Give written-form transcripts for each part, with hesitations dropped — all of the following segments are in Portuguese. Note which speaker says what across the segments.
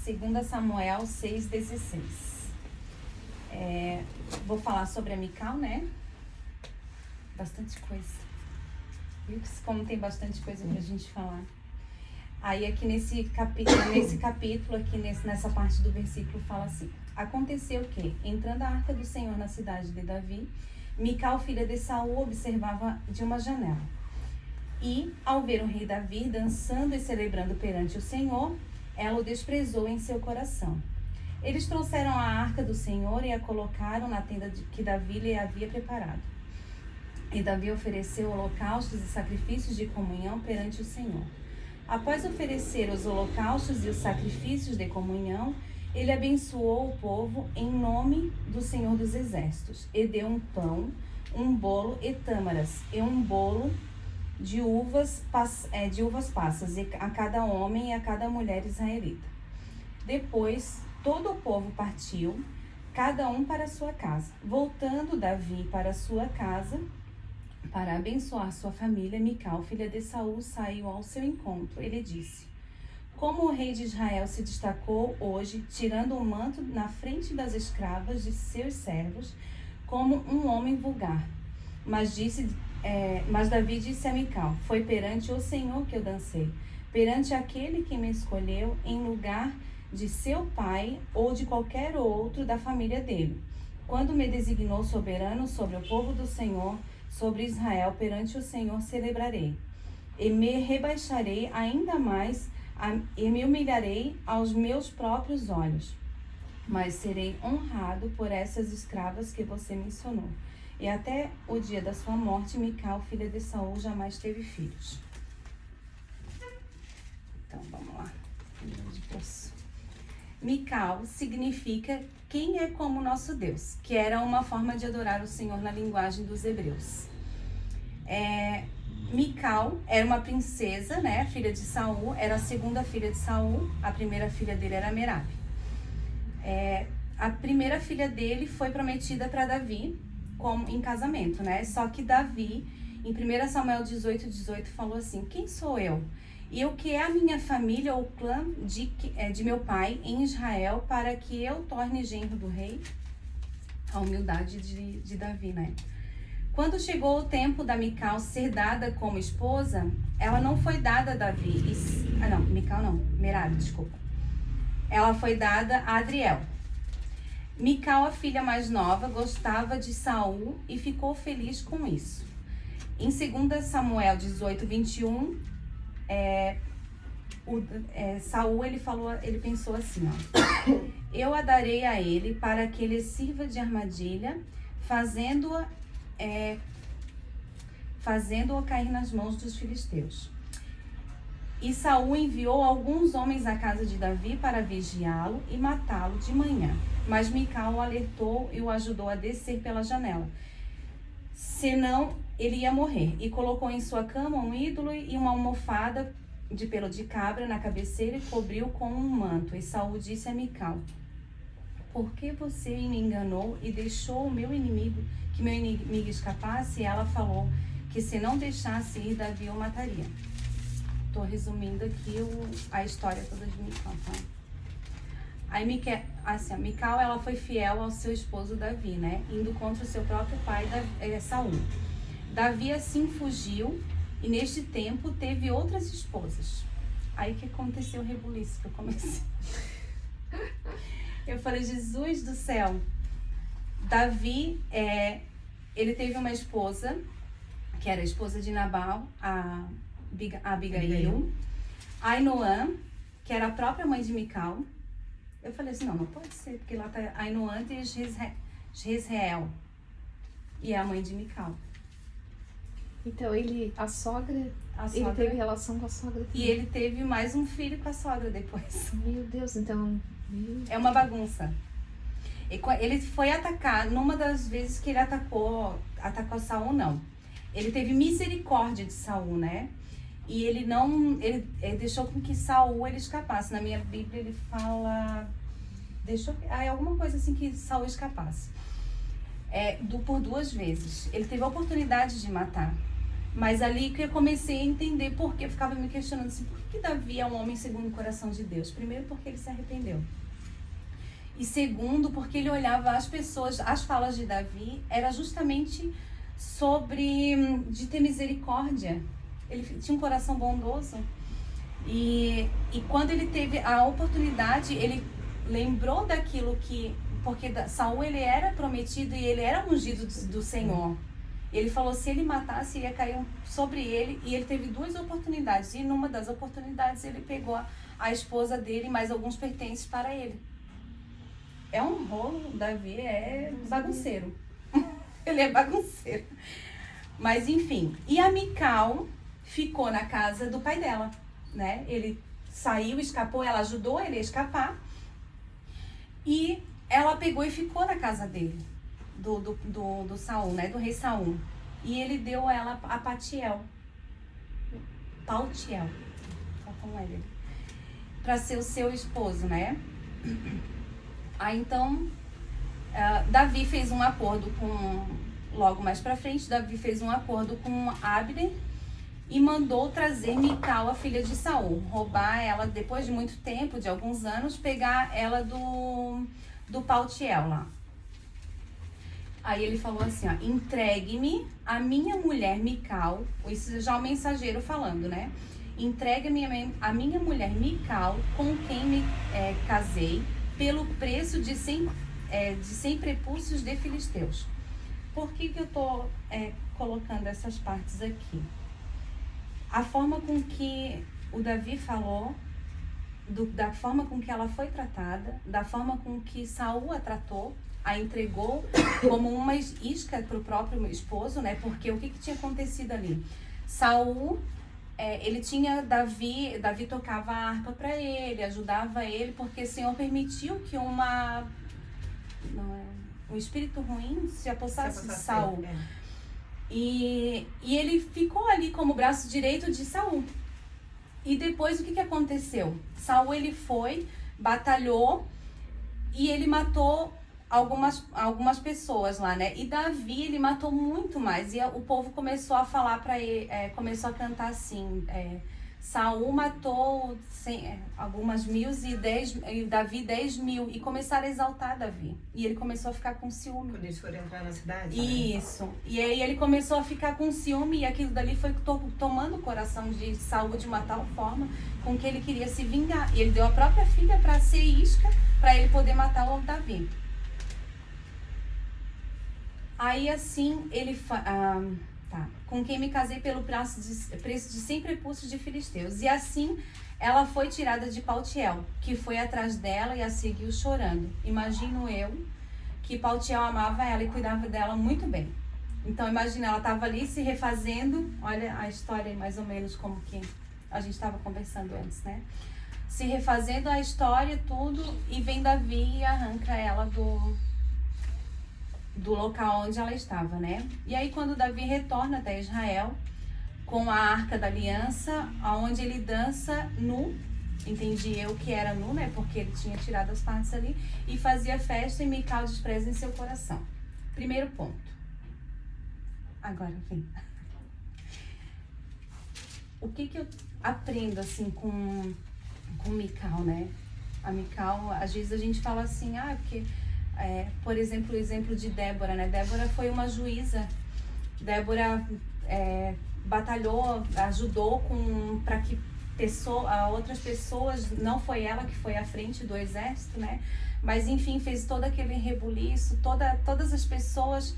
Speaker 1: 2 Samuel 6,16. Vou falar sobre a Mical, né? Bastante coisa. Viu como tem bastante coisa pra gente falar. Aí aqui nesse capítulo, aqui nessa parte do versículo, fala assim: aconteceu que, entrando a arca do Senhor na cidade de Davi, Mical, filha de Saul, observava de uma janela. E, ao ver o rei Davi dançando e celebrando perante o Senhor, ela o desprezou em seu coração. Eles trouxeram a arca do Senhor e a colocaram na tenda que Davi lhe havia preparado. E Davi ofereceu holocaustos e sacrifícios de comunhão perante o Senhor. Após oferecer os holocaustos e os sacrifícios de comunhão, ele abençoou o povo em nome do Senhor dos Exércitos, e deu um pão, um bolo e tâmaras, e um bolo de uvas passas a cada homem e a cada mulher israelita. Depois, todo o povo partiu, cada um para sua casa. Voltando Davi para sua casa, para abençoar sua família, Mical, filha de Saul, saiu ao seu encontro. Ele disse: como o rei de Israel se destacou hoje, tirando o manto na frente das escravas de seus servos, como um homem vulgar. Mas Davi disse a Mical: foi perante o Senhor que eu dancei, perante aquele que me escolheu em lugar de seu pai ou de qualquer outro da família dele, quando me designou soberano sobre o povo do Senhor, sobre Israel, perante o Senhor celebrarei, e me rebaixarei ainda mais, e me humilharei aos meus próprios olhos, mas serei honrado por essas escravas que você mencionou. E até o dia da sua morte, Mical, filha de Saul, jamais teve filhos. Então, vamos lá. Mical significa quem é como nosso Deus, que era uma forma de adorar o Senhor na linguagem dos hebreus. Mical era uma princesa, né, filha de Saul, era a segunda filha de Saul, a primeira filha dele era Merabe. A primeira filha dele foi prometida para Davi em casamento, né? Só que Davi, em 1 Samuel 18:18, falou assim: quem sou eu? E o que é a minha família ou clã de meu pai em Israel para que eu torne genro do rei? A humildade de Davi, né? Quando chegou o tempo da Mical ser dada como esposa, ela não foi dada a Davi. Merabe, desculpa. Ela foi dada a Adriel. Mical, a filha mais nova, gostava de Saul e ficou feliz com isso. Em 2 Samuel 18:21, Saul ele pensou assim, ó: eu a darei a ele para que ele sirva de armadilha, fazendo-o cair nas mãos dos filisteus. E Saul enviou alguns homens à casa de Davi para vigiá-lo e matá-lo de manhã. Mas Mical o alertou e o ajudou a descer pela janela, senão ele ia morrer. E colocou em sua cama um ídolo e uma almofada de pelo de cabra na cabeceira e cobriu com um manto. E Saul disse a Mical: por que você me enganou e deixou que meu inimigo escapasse? E ela falou que se não deixasse ir, Davi o mataria. Estou resumindo aqui a história toda de Mical, tá? Aí Mical, ela foi fiel ao seu esposo Davi, né? Indo contra o seu próprio pai, Saul. Davi assim fugiu e neste tempo teve outras esposas. Aí que aconteceu o rebuliço que eu comecei. Eu falei: Jesus do céu. Davi, ele teve uma esposa, que era a esposa de Nabal, a Abigail. Ainoã, que era a própria mãe de Mical. Eu falei assim: não pode ser, porque lá tá Ainoã e Jezreel, e é a mãe de Mical.
Speaker 2: Então ele teve relação com a sogra também.
Speaker 1: E ele teve mais um filho com a sogra depois.
Speaker 2: Meu Deus, então...
Speaker 1: É uma bagunça. Ele foi atacar, numa das vezes que ele atacou Saul, não. Ele teve misericórdia de Saul, né? E ele deixou com que Saul ele escapasse. Na minha Bíblia ele fala... alguma coisa assim que Saul escapasse. Por 2 vezes. Ele teve a oportunidade de matar. Mas ali que eu comecei a entender por que eu ficava me questionando assim, por que Davi é um homem segundo o coração de Deus? Primeiro, porque ele se arrependeu. E segundo, porque ele olhava as pessoas, as falas de Davi, era justamente sobre de ter misericórdia. Ele tinha um coração bondoso. E quando ele teve a oportunidade, ele lembrou daquilo que... Porque Saul, ele era prometido e ele era ungido do Senhor. Ele falou, se ele matasse, ia cair sobre ele. E ele teve 2 oportunidades. E numa das oportunidades, ele pegou a esposa dele e mais alguns pertences para ele. É um rolo, Davi é bagunceiro. Ele é bagunceiro. Mas, enfim. E a Mical ficou na casa do pai dela, né? Ele saiu, escapou, ela ajudou ele a escapar. E ela pegou e ficou na casa dele, do Saul, né? Do rei Saul. E ele deu a ela a Paltiel, só com ele, para ser o seu esposo, né? Aí então, Davi fez um acordo logo mais pra frente, Davi fez um acordo com Abner e mandou trazer Mical, a filha de Saul, roubar ela depois de muito tempo, de alguns anos, pegar ela do Paltiel lá. Aí ele falou assim, ó, entregue-me a minha mulher Mical, isso já é o mensageiro falando, né? Entregue-me a minha mulher Mical, com quem me casei, pelo preço de 100 prepúcios de filisteus. Por que eu tô colocando essas partes aqui? A forma com que o Davi falou, da forma com que ela foi tratada, da forma com que Saul a tratou, a entregou como uma isca para o próprio esposo, né? Porque o que tinha acontecido ali? Saul, ele tinha Davi tocava a harpa para ele, ajudava ele, porque o Senhor permitiu que um espírito ruim se apossasse de Saul. E ele ficou ali como braço direito de Saul. E depois o que aconteceu? Saul, ele foi, batalhou e ele matou algumas pessoas lá, né? E Davi, ele matou muito mais. E o povo começou a falar para ele, começou a cantar assim, Saul matou algumas mil e Davi 10.000. E começaram a exaltar Davi. E ele começou a ficar com ciúme.
Speaker 3: Quando eles foram entrar na cidade?
Speaker 1: Isso. Né? E aí ele começou a ficar com ciúme. E aquilo dali foi tomando o coração de Saul de uma tal forma com que ele queria se vingar. E ele deu a própria filha para ser isca, para ele poder matar o Davi. Aí assim, ele... com quem me casei pelo preço de 100 prepúcios de filisteus. E assim, ela foi tirada de Paltiel, que foi atrás dela e a seguiu chorando. Imagino eu que Paltiel amava ela e cuidava dela muito bem. Então, imagina, ela estava ali se refazendo. Olha a história mais ou menos como que a gente estava conversando antes, né? Se refazendo a história, tudo, e vem Davi e arranca ela do local onde ela estava, né? E aí quando Davi retorna até Israel com a Arca da Aliança, aonde ele dança nu, entendi eu que era nu, né? Porque ele tinha tirado as partes ali, e fazia festa e Mical despreza em seu coração. Primeiro ponto. Agora vem. O que eu aprendo assim com Mical, né? A Mical, às vezes a gente fala assim, porque por exemplo, o exemplo de Débora, né? Débora foi uma juíza. Débora batalhou, ajudou para que outras pessoas, não foi ela que foi à frente do exército, né? Mas enfim, fez todo aquele rebuliço, todas as pessoas,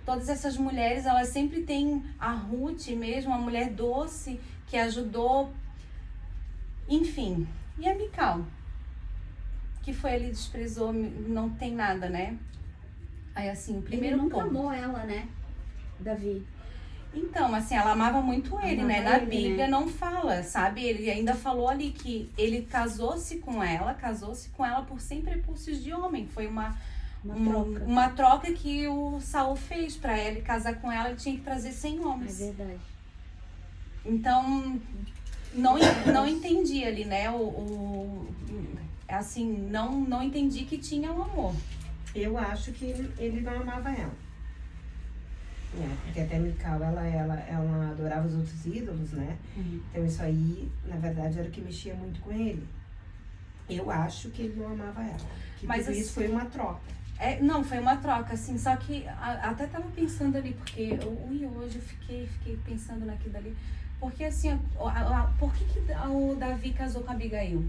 Speaker 1: todas essas mulheres, elas sempre têm a Ruth mesmo, uma mulher doce, que ajudou, enfim. E a Mical, que foi ali, desprezou, não tem nada, né? Aí assim, primeiro ponto.
Speaker 2: Ele nunca amou ela, né? Davi.
Speaker 1: Então, assim, ela amava muito ele, né? Na Bíblia não fala, sabe? Ele ainda falou ali que ele casou-se com ela por 100 prepúcios de homem. Foi uma troca que o Saul fez para ele casar com ela, ele tinha que trazer 100 homens.
Speaker 2: É verdade.
Speaker 1: Então, não entendi ali, né? Assim, não entendi que tinha um amor.
Speaker 3: Eu acho que ele não amava ela. Porque até Mical, ela adorava os outros ídolos, né? Então isso aí, na verdade, era o que mexia muito com ele. Eu acho que ele não amava ela. Que
Speaker 1: Mas
Speaker 3: tudo
Speaker 1: assim,
Speaker 3: isso foi uma troca.
Speaker 1: Não, foi uma troca, assim, só que até tava pensando ali, porque hoje eu fiquei pensando naquilo dali. Porque assim, por que o Davi casou com a Abigail?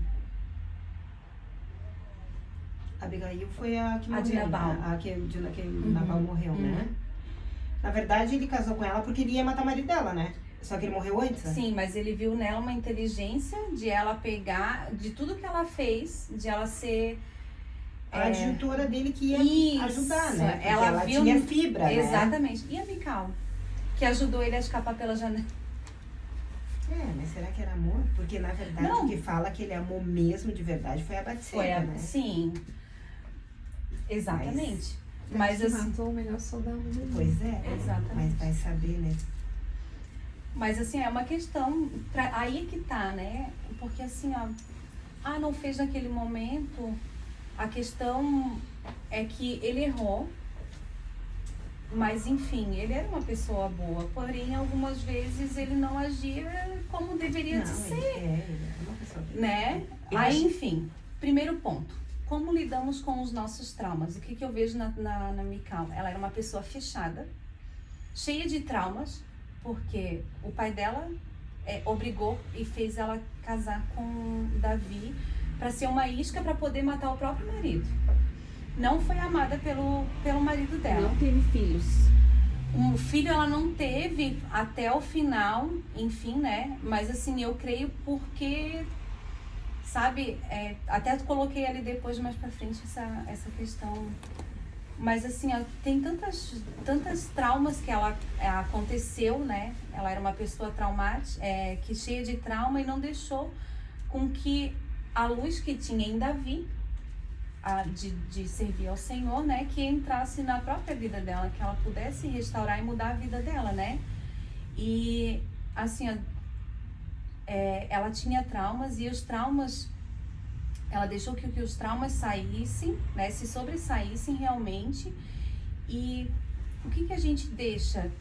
Speaker 3: Abigail foi a que morreu,
Speaker 1: de Nabal.
Speaker 3: Né? A que Nabal morreu, né? Na verdade, ele casou com ela porque ele ia matar o marido dela, né? Só que ele morreu antes, né?
Speaker 1: Sim, mas ele viu nela uma inteligência de ela pegar, de tudo que ela fez, de ela ser...
Speaker 3: A adjutora dele que ia ajudar, né? Porque ela
Speaker 1: viu
Speaker 3: tinha fibra, né?
Speaker 1: Exatamente. E a Mical, que ajudou ele a escapar pela janela.
Speaker 3: Mas será que era amor? Porque, na verdade, o que fala que ele amou mesmo de verdade foi a Batseba, né?
Speaker 1: Sim. Exatamente. Mas assim...
Speaker 2: matou o melhor soldado do mundo.
Speaker 3: Pois é.
Speaker 1: Exatamente.
Speaker 3: Mas vai saber, né?
Speaker 1: Mas assim, é uma questão... Aí é que tá, né? Porque assim, ó... não fez naquele momento... A questão é que ele errou, mas enfim, ele era uma pessoa boa, porém algumas vezes ele não agia como deveria de ser,
Speaker 3: ele era uma pessoa boa.
Speaker 1: né? Aí, enfim, primeiro ponto, como lidamos com os nossos traumas? O que eu vejo na Mical? Ela era uma pessoa fechada, cheia de traumas, porque o pai dela obrigou e fez ela casar com Davi, para ser uma isca para poder matar o próprio marido. Não foi amada pelo marido dela.
Speaker 2: Não teve filhos.
Speaker 1: Um filho ela não teve até o final, enfim, né? Mas assim, eu creio porque, sabe, até coloquei ali depois mais pra frente essa questão. Mas assim, tem tantas traumas que ela aconteceu, né? Ela era uma pessoa traumática, que cheia de trauma e não deixou com que a luz que tinha em Davi, de servir ao Senhor, né, que entrasse na própria vida dela, que ela pudesse restaurar e mudar a vida dela, né? E, assim, ela tinha traumas e os traumas, ela deixou que os traumas saíssem, né, se sobressaíssem realmente. E o que a gente deixa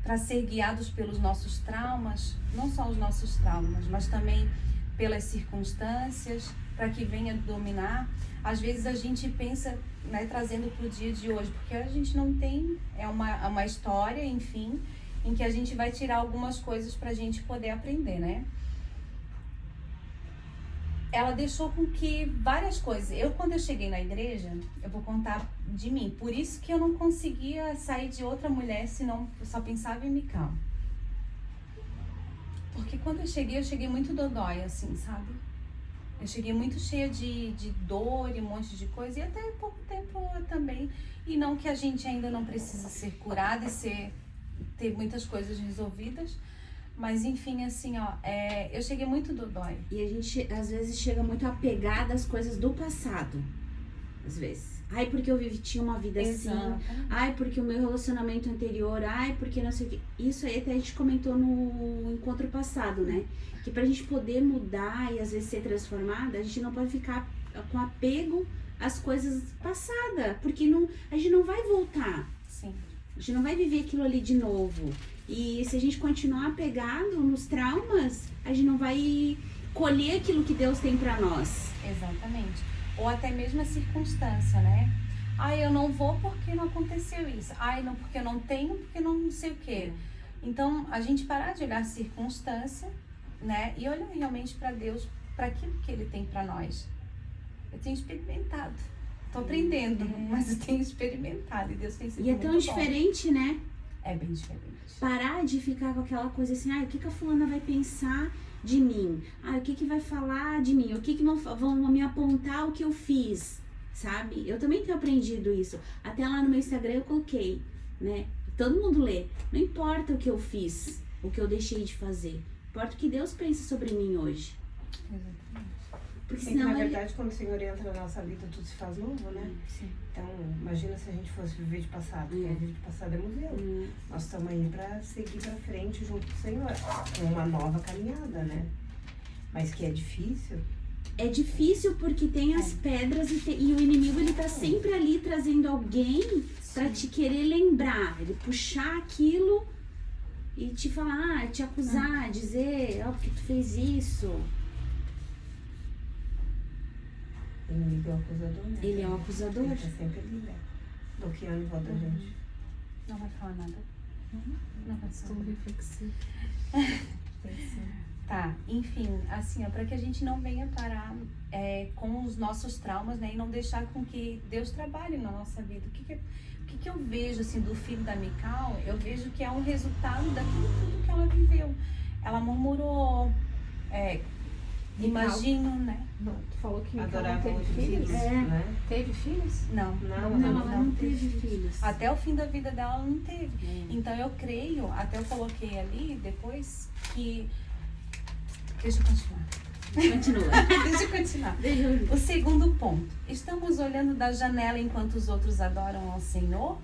Speaker 1: para ser guiados pelos nossos traumas? Não só os nossos traumas, mas também pelas circunstâncias, para que venha dominar. Às vezes a gente pensa, né, trazendo para o dia de hoje, porque a gente não tem, uma história, enfim, em que a gente vai tirar algumas coisas para a gente poder aprender, né? Ela deixou com que várias coisas... Quando eu cheguei na igreja, eu vou contar de mim, por isso que eu não conseguia sair de outra mulher, senão eu só pensava em Mical. Porque quando eu cheguei muito dodói, assim, sabe? Eu cheguei muito cheia de dor e um monte de coisa, e até pouco tempo também. E não que a gente ainda não precisa ser curada e ter muitas coisas resolvidas, mas enfim, assim, eu cheguei muito dodói.
Speaker 4: E a gente, às vezes, chega muito apegada às coisas do passado, às vezes. Ai, porque eu tinha uma vida assim. Ai, porque o meu relacionamento anterior. Ai, porque não sei o que. Isso aí até a gente comentou no encontro passado, né? Que pra gente poder mudar e às vezes ser transformada, a gente não pode ficar com apego às coisas passadas. Porque a gente não vai voltar.
Speaker 1: Sim.
Speaker 4: A gente não vai viver aquilo ali de novo. E se a gente continuar apegado nos traumas, a gente não vai colher aquilo que Deus tem pra nós.
Speaker 1: Exatamente. Ou até mesmo a circunstância, né? Eu não vou porque não aconteceu isso. Não, porque eu não tenho, porque não sei o quê. Então, a gente parar de olhar a circunstância, né? E olhar realmente para Deus, para aquilo que Ele tem para nós. Eu tenho experimentado. Tô aprendendo, mas eu tenho experimentado. E Deus tem sido muito bom.
Speaker 4: E é tão diferente, né?
Speaker 1: É bem diferente.
Speaker 4: Parar de ficar com aquela coisa assim, o que a fulana vai pensar de mim? O que vai falar de mim? O que vão me apontar o que eu fiz, sabe? Eu também tenho aprendido isso. Até lá no meu Instagram eu coloquei, né? Todo mundo lê. Não importa o que eu fiz, o que eu deixei de fazer. Importa o que Deus pensa sobre mim hoje.
Speaker 1: Exatamente.
Speaker 4: Porque
Speaker 3: Sim,
Speaker 4: senão
Speaker 3: na verdade, quando o Senhor entra na nossa vida, tudo se faz novo, né?
Speaker 1: Sim.
Speaker 3: Então, imagina se a gente fosse viver de passado, porque viver de passado é museu. Nós estamos aí para seguir para frente junto com o Senhor, com uma nova caminhada, né? Mas que é difícil.
Speaker 4: É difícil porque tem as pedras e o inimigo ele tá sempre ali trazendo alguém pra te querer lembrar, ele puxar aquilo e te falar, te acusar, dizer, ó, porque tu fez isso.
Speaker 3: O inimigo é o acusador, né?
Speaker 4: Ele é o acusador.
Speaker 3: Ele tá sempre ali, né? Bloqueando em volta da gente.
Speaker 1: Não vai falar nada. Não vai falar
Speaker 2: Estou
Speaker 1: nada.
Speaker 2: reflexiva. Pensando.
Speaker 1: Tá, enfim, assim, ó, para que a gente não venha parar com os nossos traumas, né, e não deixar com que Deus trabalhe na nossa vida. O que eu vejo, assim, do filho da Mical? Eu vejo que é um resultado daquilo tudo que ela viveu. Ela murmurou, imagino, né?
Speaker 2: Não, tu falou que Mical não
Speaker 3: Adorava
Speaker 2: teve
Speaker 3: outros
Speaker 2: filhos?
Speaker 3: ídolos,
Speaker 4: É.
Speaker 3: né?
Speaker 2: Teve filhos?
Speaker 1: Não.
Speaker 3: Não,
Speaker 4: Não, ela não teve filhos.
Speaker 1: Até o fim da vida dela, ela não teve.
Speaker 4: É.
Speaker 1: Então eu creio, até eu coloquei ali depois, que... Deixa eu continuar.
Speaker 4: Continua.
Speaker 1: Deixa eu continuar.
Speaker 4: Deixa eu ver.
Speaker 1: O segundo ponto. Estamos olhando da janela enquanto os outros adoram ao Senhor,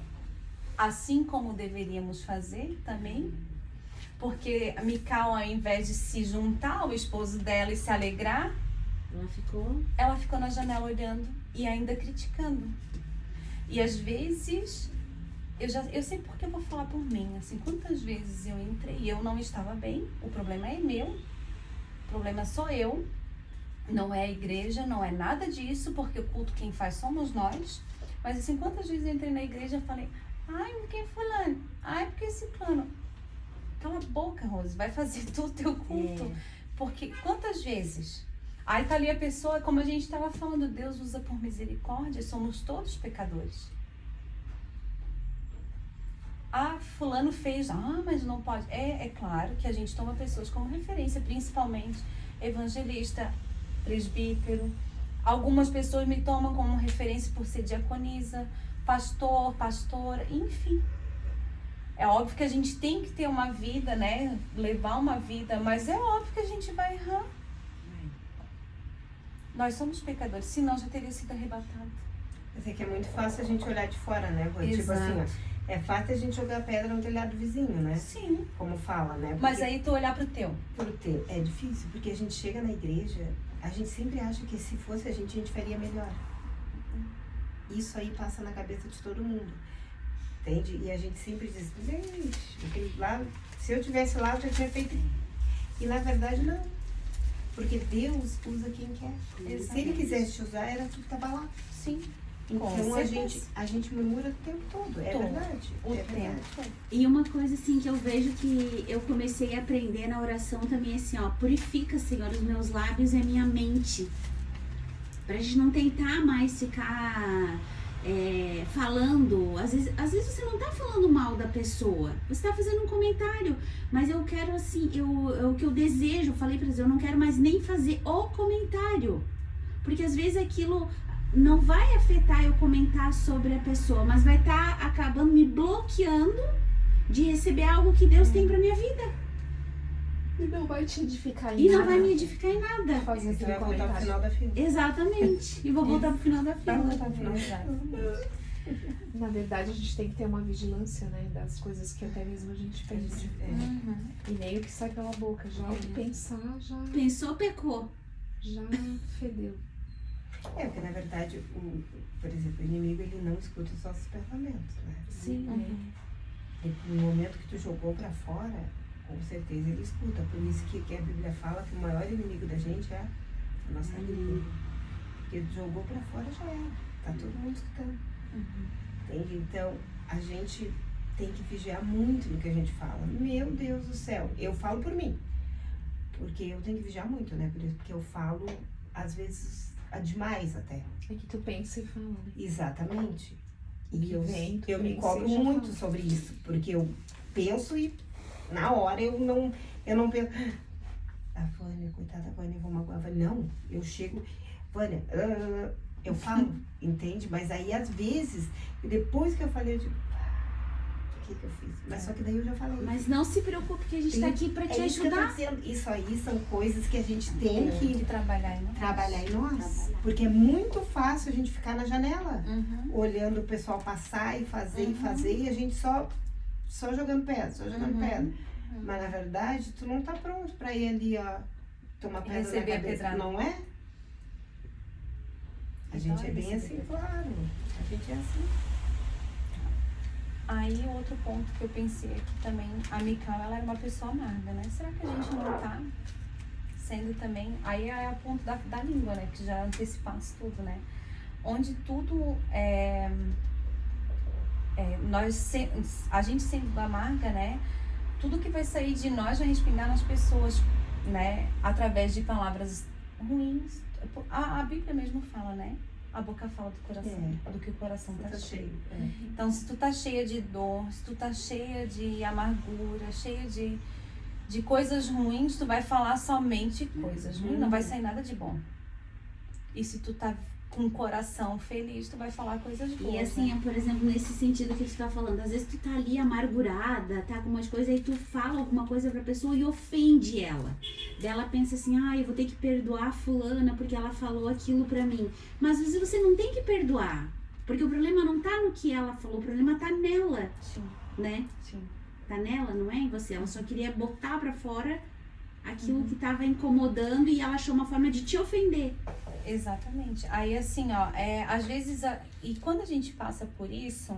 Speaker 1: assim como deveríamos fazer também. Porque a Mical, ao invés de se juntar ao esposo dela e se alegrar, ela ficou na janela olhando e ainda criticando. E às vezes, eu sei porque eu vou falar por mim, assim, quantas vezes eu entrei e eu não estava bem, o problema é meu, o problema sou eu, não é a igreja, não é nada disso, porque o culto quem faz somos nós. Mas assim, quantas vezes eu entrei na igreja e falei, ai, porque é fulano, ai, porque esse plano. Cala a boca, Rose, vai fazer tu o teu culto. Porque quantas vezes? Aí tá ali a pessoa, como a gente estava falando, Deus usa por misericórdia, somos todos pecadores. Ah, fulano fez, mas não pode. É claro que a gente toma pessoas como referência, principalmente evangelista, presbítero. Algumas pessoas me tomam como referência por ser diaconisa, pastor, pastora, enfim. É óbvio que a gente tem que ter uma vida, né? Levar uma vida, mas é óbvio que a gente vai errar. Nós somos pecadores, senão já teria sido arrebatado.
Speaker 3: Mas é que é muito fácil a gente olhar de fora, né? Tipo
Speaker 1: Exato.
Speaker 3: assim, ó, é fácil a gente jogar pedra no telhado do vizinho, né?
Speaker 1: Sim.
Speaker 3: Como fala, né?
Speaker 1: Mas aí tu olhar pro teu.
Speaker 3: Pro teu é difícil, porque a gente chega na igreja, a gente sempre acha que se fosse a gente faria melhor. Isso aí passa na cabeça de todo mundo. Entende? E a gente sempre diz, gente, lá, se eu tivesse lá, eu já tinha feito. E na verdade não. Porque Deus usa quem quer.
Speaker 1: Exatamente.
Speaker 3: Se Ele quisesse te usar, era tu que estava lá.
Speaker 1: Sim.
Speaker 3: Então
Speaker 1: Com
Speaker 3: a
Speaker 1: certeza.
Speaker 3: gente murmura o tempo todo. É
Speaker 1: Todo.
Speaker 3: verdade.
Speaker 1: O
Speaker 3: é verdade.
Speaker 1: tempo.
Speaker 4: E uma coisa assim que eu vejo que eu comecei a aprender na oração também, assim, ó, purifica, Senhor, os meus lábios e a minha mente. Pra gente não tentar mais ficar falando. Às vezes você não tá falando mal da pessoa, você tá fazendo um comentário, mas eu quero assim, o que eu desejo, eu falei pra eles, eu não quero mais nem fazer o comentário. Porque às vezes aquilo não vai afetar eu comentar sobre a pessoa, mas vai estar acabando me bloqueando de receber algo que Deus tem pra minha vida.
Speaker 2: E não vai te edificar em
Speaker 4: E não
Speaker 2: nada.
Speaker 4: vai me edificar em nada.
Speaker 2: Fazer
Speaker 3: Você
Speaker 2: aquele
Speaker 3: vai voltar pro
Speaker 2: comentário.
Speaker 3: final da fila.
Speaker 4: Exatamente. E vou voltar pro final da
Speaker 1: Tá,
Speaker 4: fila.
Speaker 1: tá, tá.
Speaker 2: Na verdade, a gente tem que ter uma vigilância, né? Das coisas que até mesmo a gente pensa.
Speaker 1: Uhum.
Speaker 2: E nem o que sai pela boca. Já o que pensar,
Speaker 4: Pensou, pecou.
Speaker 2: já fedeu.
Speaker 3: Porque na verdade, por exemplo, o inimigo ele não escuta os nossos pensamentos, né?
Speaker 4: Sim.
Speaker 3: E no momento que tu jogou pra fora, com certeza ele escuta. Por isso que a Bíblia fala que o maior inimigo da gente é a nossa língua. Porque tu jogou pra fora já era. Tá todo mundo escutando. Entende? Então, a gente tem que vigiar muito no que a gente fala. Meu Deus do céu. Eu falo por mim. Porque eu tenho que vigiar muito, né? Porque eu falo, às vezes, demais até.
Speaker 2: É que tu pensa e fala, né?
Speaker 3: Exatamente. E
Speaker 2: Que vem, tu
Speaker 3: eu me
Speaker 2: pensa
Speaker 3: cobro
Speaker 2: e já
Speaker 3: muito
Speaker 2: fala.
Speaker 3: sobre isso. Porque eu penso e na hora eu não penso. A Vânia, coitada da Vânia, vou magoar. Não, eu chego, Vânia, eu falo, entende? Mas aí às vezes, depois que eu falei, eu digo, o que eu fiz? Mas só que daí eu já falei.
Speaker 4: Mas não se preocupe que a gente tá aqui pra te
Speaker 3: isso que eu tô
Speaker 4: ajudar.
Speaker 3: dizendo. Isso aí são coisas que a gente tem
Speaker 1: Que
Speaker 3: que
Speaker 1: trabalhar em nós.
Speaker 3: trabalhar em nós.
Speaker 4: Trabalhar.
Speaker 3: Porque é muito fácil a gente ficar na janela,
Speaker 1: Uhum.
Speaker 3: olhando o pessoal passar e fazer e fazer, e a gente só jogando pedra, só jogando pedra. Mas na verdade, tu não tá pronto pra ir ali, ó, tomar pedra
Speaker 1: Receber
Speaker 3: na
Speaker 1: a
Speaker 3: cabeça,
Speaker 1: pedrada.
Speaker 3: não é? A gente é bem assim, claro. A gente é assim.
Speaker 1: Aí outro ponto que eu pensei é que também a Mical, ela era uma pessoa amarga, né? Será que a gente não tá sendo também... Aí é o ponto da língua, né? Que já antecipasse tudo, né? Onde tudo a gente sendo amarga, né? Tudo que vai sair de nós vai respingar nas pessoas, né? Através de palavras ruins. A Bíblia mesmo fala, né? A boca fala do coração, do que o coração tá cheio. Então, se tu tá cheia de dor, se tu tá cheia de amargura, cheia de coisas ruins, tu vai falar somente coisas ruins, não vai sair nada de bom. E se tu tá com o coração feliz, tu vai falar coisas boas.
Speaker 4: E assim,
Speaker 1: né?
Speaker 4: por exemplo, nesse sentido que tu tá falando, às vezes tu tá ali amargurada, tá com umas coisas, aí tu fala alguma coisa pra pessoa e ofende ela. Daí ela pensa assim, eu vou ter que perdoar a fulana porque ela falou aquilo pra mim. Mas às vezes você não tem que perdoar, porque o problema não tá no que ela falou, o problema tá nela,
Speaker 1: Sim,
Speaker 4: né?
Speaker 1: sim.
Speaker 4: Tá nela, não é em você. Ela só queria botar pra fora aquilo que tava incomodando e ela achou uma forma de te ofender.
Speaker 1: Exatamente. Aí assim, às vezes, e quando a gente passa por isso,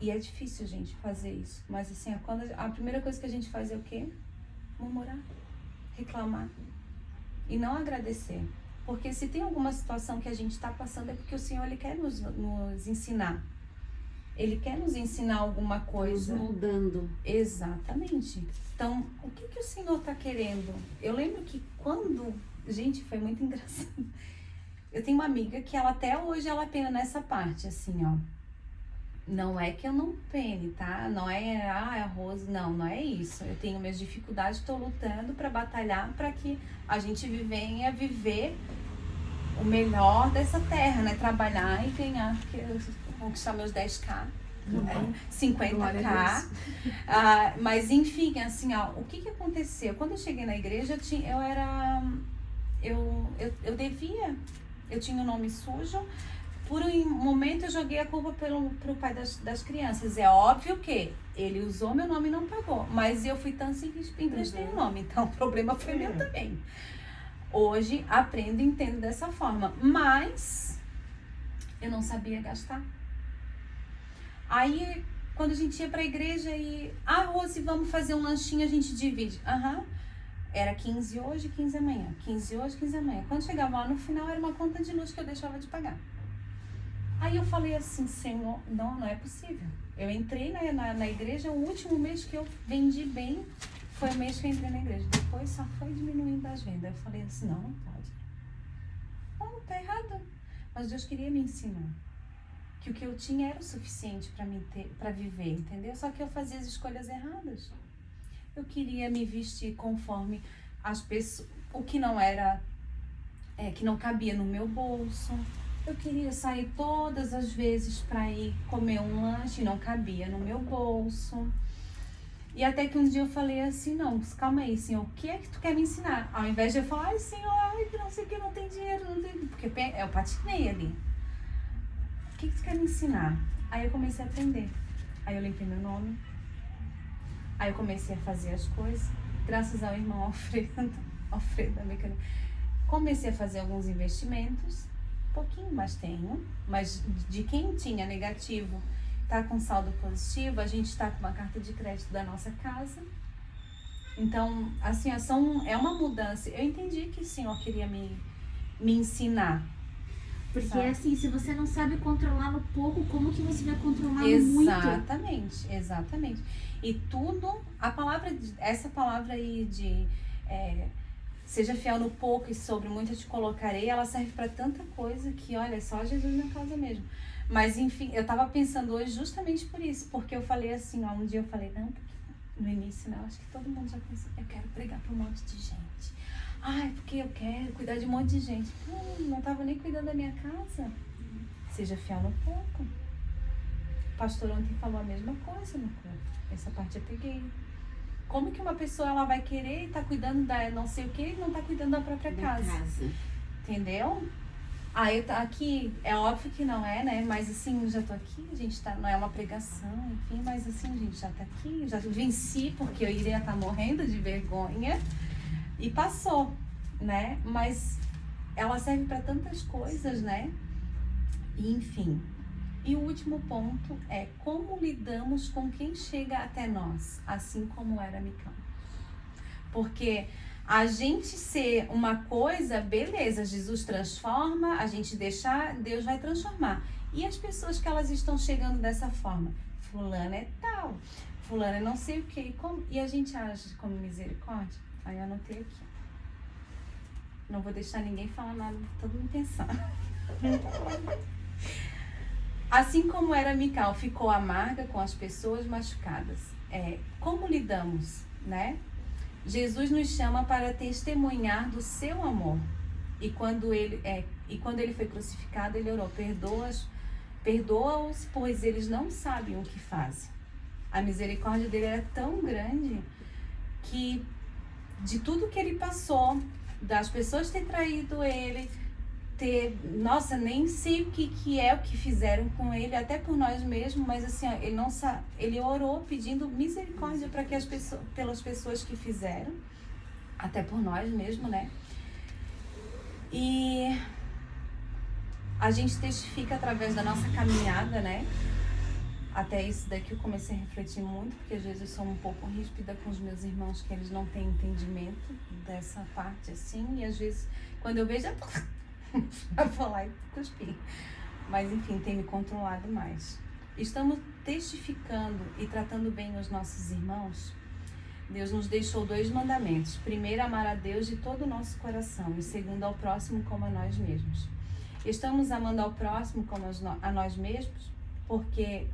Speaker 1: e é difícil, gente, fazer isso, mas assim, quando a primeira coisa que a gente faz é o quê? Murmurar, reclamar e não agradecer. Porque se tem alguma situação que a gente está passando é porque o Senhor, Ele quer nos ensinar. Ele quer nos ensinar alguma coisa.
Speaker 4: Nos moldando.
Speaker 1: Exatamente. Então, o que o Senhor está querendo? Eu lembro que quando... Gente, foi muito engraçado. Eu tenho uma amiga que ela até hoje ela pena nessa parte, assim, ó. Não é que eu não pene, tá? Não é, a Rose, não é isso. Eu tenho minhas dificuldades, estou lutando para batalhar para que a gente venha viver o melhor dessa terra, né? Trabalhar e ganhar, conquistar meus 10K. 50K, mas enfim, assim, ó, o que aconteceu? Quando eu cheguei na igreja, eu tinha o nome sujo. Por um momento eu joguei a culpa pro pai das crianças. É óbvio que ele usou meu nome e não pagou, mas eu fui tão simples que emprestei o nome, então o problema foi meu também. Hoje aprendo e entendo dessa forma, mas eu não sabia gastar. Aí, quando a gente ia pra igreja e... Rose, vamos fazer um lanchinho, a gente divide. Era 15 hoje, 15 amanhã. 15 hoje, 15 amanhã. Quando chegava lá no final, era uma conta de luz que eu deixava de pagar. Aí eu falei assim, Senhor, não é possível. Eu entrei na igreja, o último mês que eu vendi bem foi o mês que eu entrei na igreja. Depois só foi diminuindo as vendas. Eu falei assim, não pode. Não, tá errado. Mas Deus queria me ensinar que o que eu tinha era o suficiente para viver, entendeu? Só que eu fazia as escolhas erradas. Eu queria me vestir conforme as pessoas, o que não era, que não cabia no meu bolso. Eu queria sair todas as vezes para ir comer um lanche, não cabia no meu bolso. E até que um dia eu falei assim, não, calma aí, Senhor, o que é que tu quer me ensinar? Ao invés de eu falar, Senhor, não sei o que, não tem dinheiro, não tem... Porque eu patinei ali. O que tu quer me ensinar? Aí eu comecei a aprender. Aí eu limpei meu nome. Aí eu comecei a fazer as coisas. Graças ao irmão Alfredo, comecei a fazer alguns investimentos. Pouquinho, mas tenho. Mas de quem tinha negativo, tá com saldo positivo. A gente tá com uma carta de crédito da nossa casa. Então, assim, é uma mudança. Eu entendi que o Senhor queria me ensinar.
Speaker 4: Porque assim, se você não sabe controlar no pouco, como que você vai controlar no muito?
Speaker 1: Exatamente. E tudo, essa palavra aí de seja fiel no pouco e sobre muito eu te colocarei, ela serve para tanta coisa que, olha, é só Jesus na causa mesmo. Mas enfim, eu tava pensando hoje justamente por isso, porque eu falei assim, um dia eu falei, não, porque no início, né, eu acho que todo mundo já pensa, eu quero pregar para um monte de gente. Porque eu quero cuidar de um monte de gente. Não tava nem cuidando da minha casa. Seja fiel no pouco. O pastor ontem falou a mesma coisa no culto. Essa parte eu peguei. Como que uma pessoa ela vai querer estar cuidando da não sei o que e não tá cuidando da própria casa? Entendeu? Aqui, é óbvio que não é, né? Mas assim, já tô aqui, a gente tá, não é uma pregação, enfim, mas assim, a gente já tá aqui, já venci, porque eu iria estar morrendo de vergonha. E passou, né? Mas ela serve para tantas coisas, né? E, enfim, E o último ponto é como lidamos com quem chega até nós, assim como era Micão. Porque a gente ser uma coisa, beleza, Jesus transforma, a gente deixar, Deus vai transformar. E as pessoas que elas estão chegando dessa forma? Fulana é tal, fulana é não sei o que. E a gente age como misericórdia? Aí eu anotei aqui. Não vou deixar ninguém falar nada, todo mundo pensando. Assim como era Mical, ficou amarga com as pessoas machucadas. Como lidamos, né? Jesus nos chama para testemunhar do seu amor. E quando ele foi crucificado, ele orou: perdoa-os, pois eles não sabem o que fazem. A misericórdia dele era tão grande que de tudo que ele passou, das pessoas ter traído ele, nossa, nem sei o que é o que fizeram com ele, até por nós mesmos, mas assim, ele orou pedindo misericórdia para que pelas pessoas que fizeram, até por nós mesmos, né? E a gente testifica através da nossa caminhada, né? Até isso daqui eu comecei a refletir muito, porque às vezes eu sou um pouco ríspida com os meus irmãos, que eles não têm entendimento dessa parte assim, e às vezes quando eu vejo eu vou lá e cuspi. Mas enfim, tem me controlado mais. Estamos testificando e tratando bem os nossos irmãos. Deus nos deixou 2 mandamentos. Primeiro, amar a Deus de todo o nosso coração, e segundo, ao próximo como a nós mesmos. Estamos amando ao próximo como a nós mesmos, porque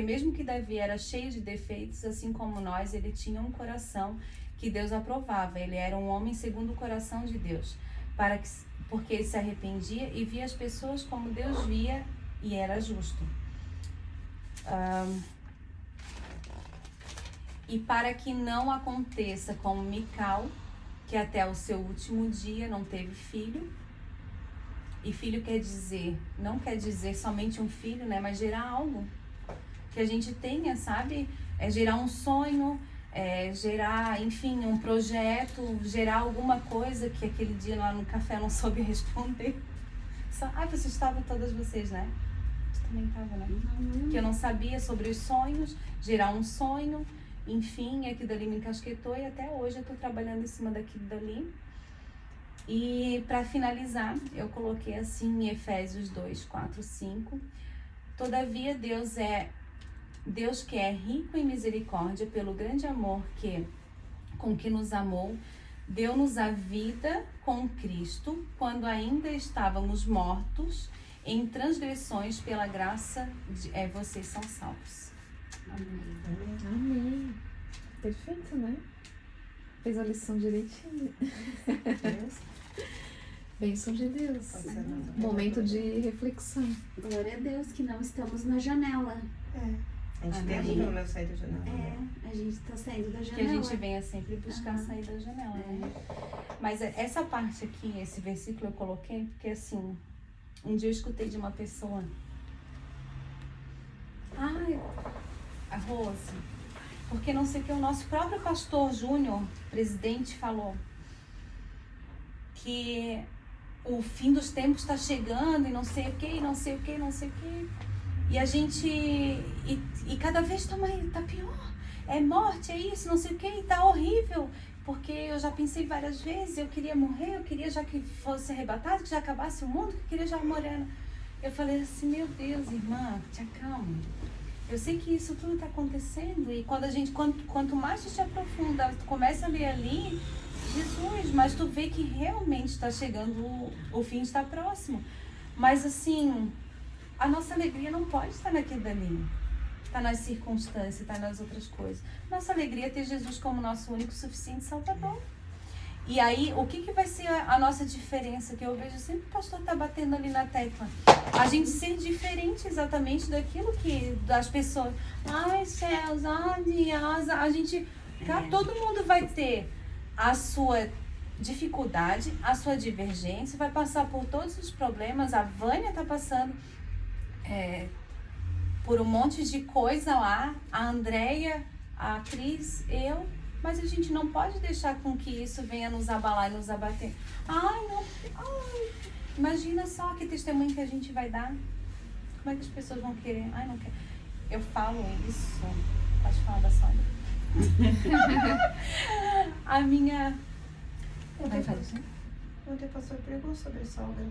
Speaker 1: mesmo que Davi era cheio de defeitos, assim como nós, ele tinha um coração que Deus aprovava. Ele era um homem segundo o coração de Deus, porque ele se arrependia e via as pessoas como Deus via, e era justo. E para que não aconteça como Mical, que até o seu último dia não teve filho. E filho não quer dizer somente um filho, né? Mas gerar algo que a gente tenha, sabe? Gerar um sonho, gerar, enfim, um projeto, gerar alguma coisa que aquele dia lá no café eu não soube responder. Vocês estavam, todas vocês, né? Você também estava, né? Que eu não sabia sobre os sonhos, gerar um sonho, enfim, aquilo dali me encasquetou, e até hoje eu estou trabalhando em cima daquilo dali. E para finalizar, eu coloquei assim em Efésios 2, 4, 5. Todavia Deus que é rico em misericórdia, pelo grande amor com que nos amou, deu-nos a vida com Cristo, quando ainda estávamos mortos em transgressões, pela graça vocês são salvos.
Speaker 2: Amém. Amém. Perfeito, né? Fez a lição direitinho. Bênção de Deus. Momento de reflexão.
Speaker 4: Glória a Deus que não estamos na janela.
Speaker 3: A gente tem pelo menos sair da janela.
Speaker 4: A gente tá saindo da janela.
Speaker 1: Que a gente venha sempre buscar sair da janela, né? Mas essa parte aqui, esse versículo eu coloquei, porque assim, um dia eu escutei de uma pessoa: a Rose, porque não sei o que, o nosso próprio pastor Júnior, presidente, falou que o fim dos tempos está chegando, e não sei o que, não sei o que, não sei o que. E a gente, e cada vez tá pior, é morte, é isso, não sei o que, e tá horrível, porque eu já pensei várias vezes, eu queria morrer, eu queria já que fosse arrebatado, que já acabasse o mundo, que eu queria já morrer. Eu falei assim: meu Deus, irmã, te acalma. Eu sei que isso tudo está acontecendo, e quanto mais tu te aprofunda, tu começa a ler ali, Jesus, mas tu vê que realmente está chegando, o fim está próximo. Mas assim, a nossa alegria não pode estar naquilo dali, está nas circunstâncias, está nas outras coisas. Nossa alegria é ter Jesus como nosso único, suficiente Salvador. E aí, o que vai ser a nossa diferença? Que eu vejo sempre o pastor tá batendo ali na tecla. A gente ser diferente exatamente daquilo que das pessoas. Ai, céus, a gente... Todo mundo vai ter a sua dificuldade, a sua divergência, vai passar por todos os problemas. A Vânia tá passando por um monte de coisa lá. A Andréia, a Cris, eu... Mas a gente não pode deixar com que isso venha nos abalar e nos abater. Imagina só que testemunho que a gente vai dar. Como é que as pessoas vão querer? Ai, não quero. Eu falo isso. Pode falar da sogra. A minha... Vai fazer assim?
Speaker 3: Ontem o pastor pregou sobre a sogra,